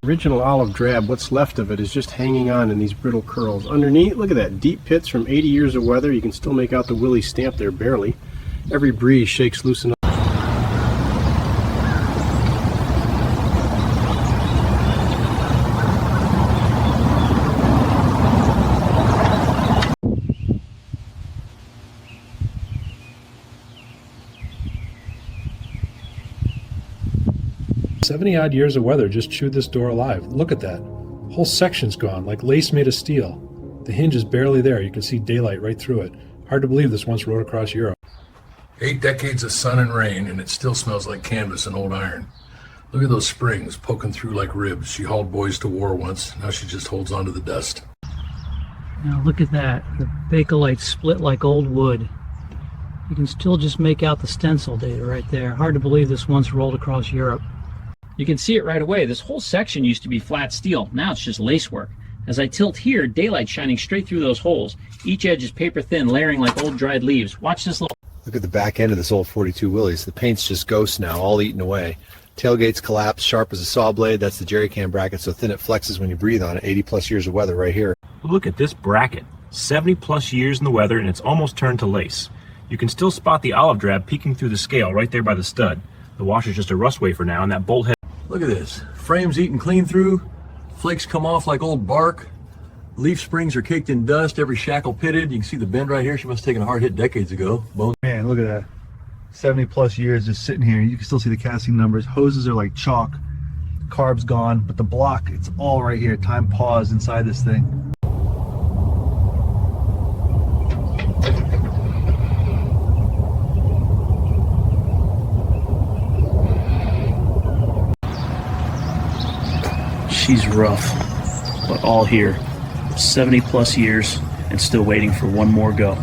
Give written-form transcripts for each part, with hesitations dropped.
Original olive drab, what's left of it is just hanging on in these brittle curls. Underneath, look at that, deep pits from 80 years of weather. You can still make out the Willys stamp there, barely. Every breeze shakes loose enough. "70-odd years of weather just chewed this door alive. Look at that. Whole section's gone, like lace made of steel. The hinge is barely there. You can see daylight right through it. Hard to believe this once rode across Europe." 8 decades of sun and rain, and it still smells like canvas and old iron. Look at those springs poking through like ribs. She hauled boys to war once. Now she just holds on to the dust. Now look at that. The Bakelite split like old wood. You can still just make out the stencil data right there. Hard to believe this once rolled across Europe. You can see it right away. This whole section used to be flat steel. Now it's just lacework. As I tilt here, daylight's shining straight through those holes. Each edge is paper thin, layering like old dried leaves. Watch this little... Look at the back end of this old 42 Willys. The paint's just ghost now, all eaten away. Tailgate's collapsed, sharp as a saw blade. That's the jerry can bracket, so thin it flexes when you breathe on it. 80 plus years of weather right here. Look at this bracket. 70 plus years in the weather, and it's almost turned to lace. You can still spot the olive drab peeking through the scale right there by the stud. The washer's just a rust wafer now, and that bolt head... Look at this. Frame's eaten clean through. Flakes come off like old bark. Leaf springs are caked in dust. Every shackle pitted. You can see the bend right here. She must have taken a hard hit decades ago. Bones. Man, look at that. 70 plus years just sitting here. You can still see the casting numbers. Hoses are like chalk. Carb's gone, but the block, it's all right here. Time paused inside this thing. She's rough, but all here. 70 plus years and still waiting for one more go.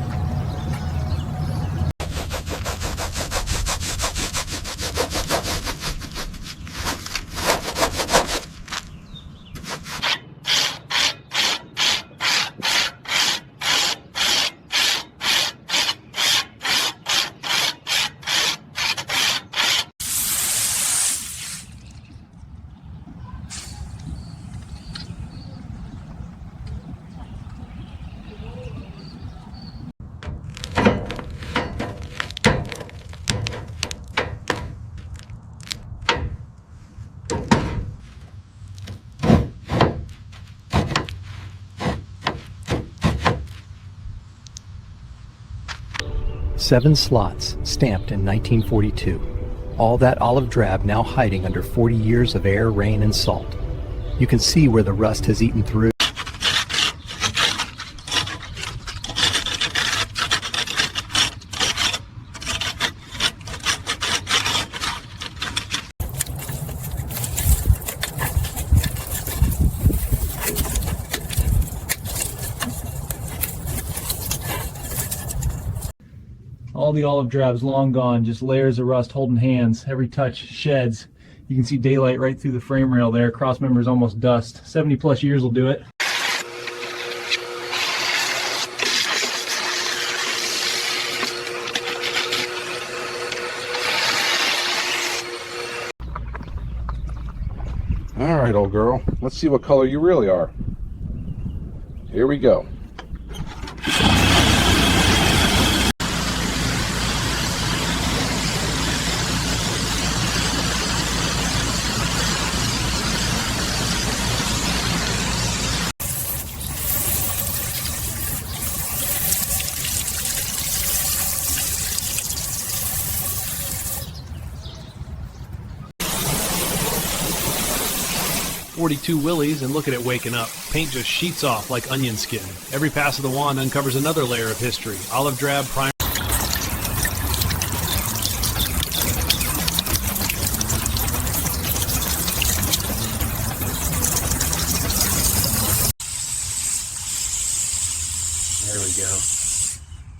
Seven slots, stamped in 1942. All that olive drab now hiding under 40 years of air, rain, and salt. You can see where the rust has eaten through. All the olive drab's long gone, just layers of rust holding hands. Every touch sheds. You can see daylight right through the frame rail there. Cross member's almost dust. 70 plus years will do it. All right, old girl, let's see what color you really are. Here we go. .42 Willys, and look at it waking up. Paint just sheets off like onion skin. Every pass of the wand uncovers another layer of history. Olive drab, prime. There we go.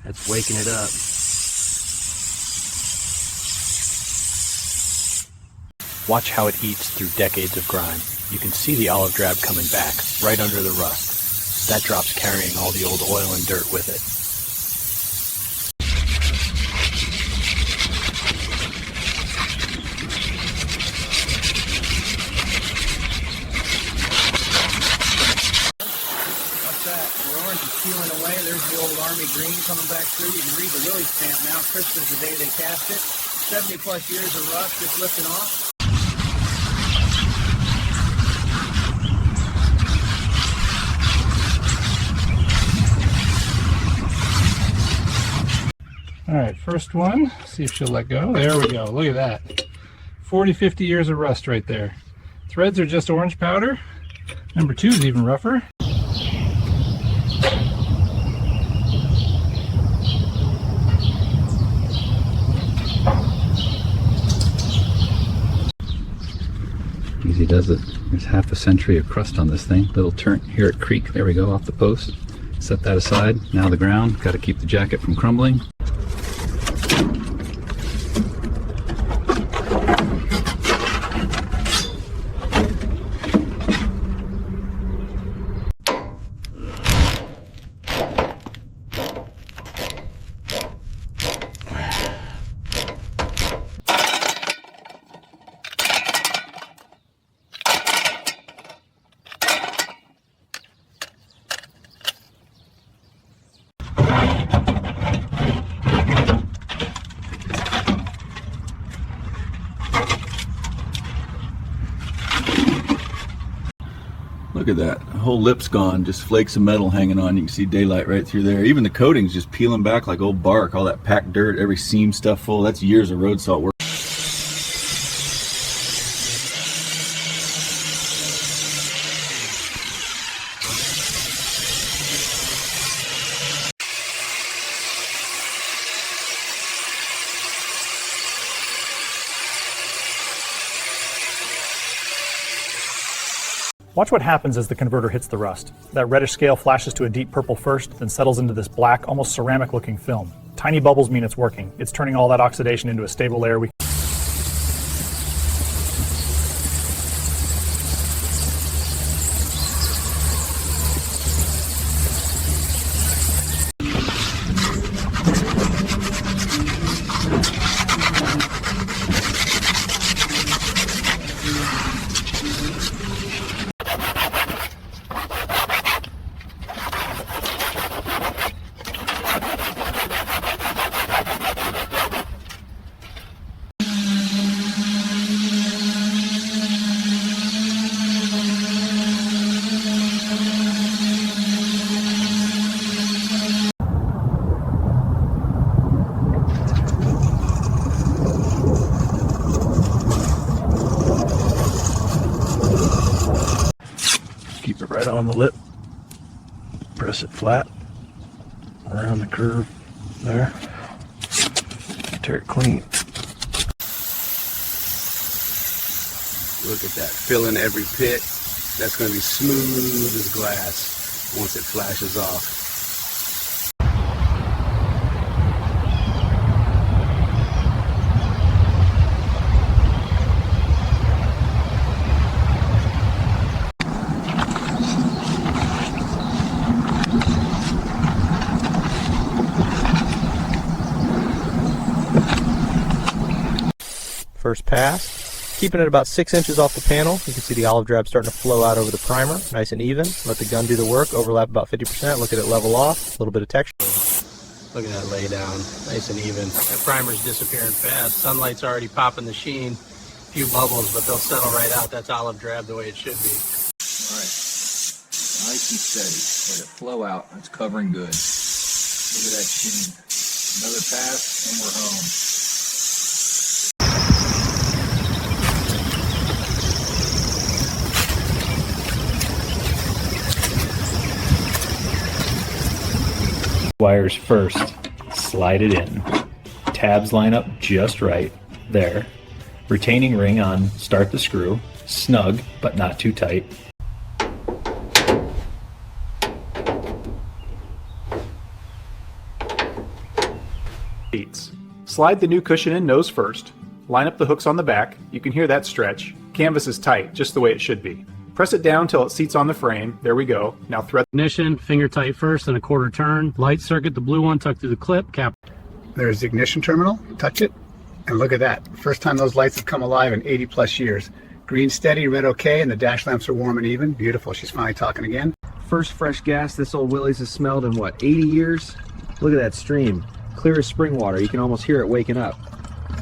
That's waking it up. Watch how it eats through decades of grime. You can see the olive drab coming back, right under the rust. That drop's carrying all the old oil and dirt with it. army green coming back through. You can read the Willys stamp now. Crisp as the day they cast it. 70 plus years of rust just lifting off. All right, first one, see if she'll let go. There we go, look at that. 40, 50 years of rust right there. Threads are just orange powder. Number 2 is even rougher. Easy does it. There's half a century of crust on this thing. Little turn here at creek. There we go, off the post. Set that aside. Now the ground. Got to keep the jacket from crumbling. Look at that. The whole lip's gone, just flakes of metal hanging on. You can see daylight right through there. Even the coating's just peeling back like old bark. All that packed dirt, every seam stuff full. That's years of road salt work. Watch what happens as the converter hits the rust. That reddish scale flashes to a deep purple first, then settles into this black, almost ceramic-looking film. Tiny bubbles mean it's working. It's turning all that oxidation into a stable layer we Keep it right on the lip. Press it flat around the curve there. Tear it clean. Look at that, filling every pit. That's going to be smooth as glass once it flashes off. First pass, keeping it about 6 inches off the panel. You can see the olive drab starting to flow out over the primer, nice and even. Let the gun do the work, overlap about 50%, look at it level off, a little bit of texture. Look at that lay down, nice and even. That primer's disappearing fast. Sunlight's already popping the sheen. A few bubbles, but they'll settle right out. That's olive drab the way it should be. All right, nice and steady. Let it flow out. It's covering good. Look at that sheen. Another pass, and we're home. Wires first, slide it in. Tabs line up just right, there. Retaining ring on, start the screw, snug but not too tight. Slide the new cushion in nose first. Line up the hooks on the back. You can hear that stretch. Canvas is tight, just the way it should be. Press it down till it seats on the frame. There we go. Now thread. Ignition, finger tight first and a quarter turn. Light circuit, the blue one tucked through the clip. Cap. There's the ignition terminal. Touch it, and look at that. First time those lights have come alive in 80 plus years. Green steady, red okay, and the dash lamps are warm and even. Beautiful. She's finally talking again. First fresh gas this old Willys has smelled in what, 80 years? Look at that stream. Clear as spring water. You can almost hear it waking up.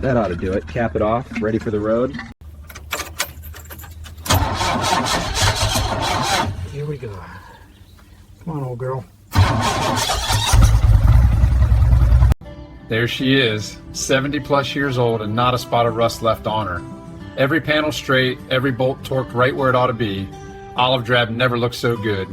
That ought to do it. Cap it off. Ready for the road. Here we go. Come on, old girl. There she is, 70 plus years old and not a spot of rust left on her. Every panel straight, every bolt torqued right where it ought to be. Olive drab never looked so good.